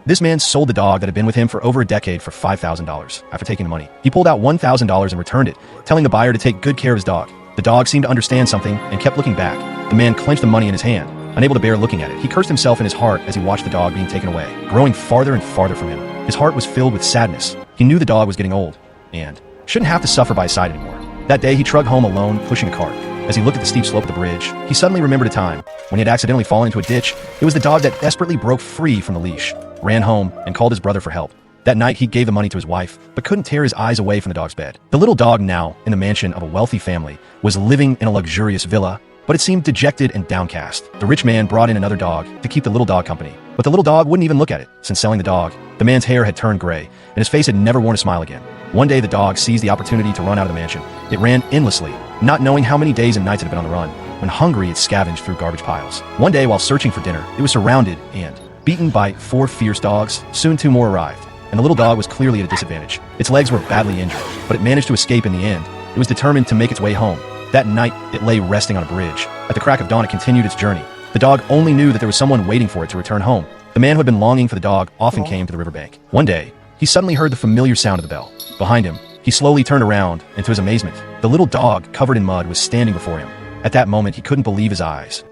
This man sold the dog that had been with him for over a decade for $5,000. After taking the money, he pulled out $1,000 and returned it, telling the buyer to take good care of his dog. The dog seemed to understand something and kept looking back. The man clenched the money in his hand, unable to bear looking at it. He cursed himself in his heart as he watched the dog being taken away, growing farther and farther from him. His heart was filled with sadness. He knew the dog was getting old and shouldn't have to suffer by his side anymore. That day, he trudged home alone, pushing a cart. As he looked at the steep slope of the bridge, he suddenly remembered a time when he had accidentally fallen into a ditch. It was the dog that desperately broke free from the leash, ran home, and called his brother for help. That night, he gave the money to his wife, but couldn't tear his eyes away from the dog's bed. The little dog, now in the mansion of a wealthy family, was living in a luxurious villa, but it seemed dejected and downcast. The rich man brought in another dog to keep the little dog company, but the little dog wouldn't even look at it. Since selling the dog, the man's hair had turned gray, and his face had never worn a smile again. One day, the dog seized the opportunity to run out of the mansion. It ran endlessly, not knowing how many days and nights it had been on the run. When hungry, it scavenged through garbage piles. One day, while searching for dinner, it was surrounded and beaten by 4 fierce dogs. Soon 2 more arrived, and the little dog was clearly at a disadvantage. Its legs were badly injured, but it managed to escape in the end. It was determined to make its way home. That night, it lay resting on a bridge. At the crack of dawn, it continued its journey. The dog only knew that there was someone waiting for it to return home. The man who had been longing for the dog often came to the riverbank. One day, he suddenly heard the familiar sound of the bell. Behind him, he slowly turned around, and to his amazement, the little dog, covered in mud, was standing before him. At that moment, he couldn't believe his eyes.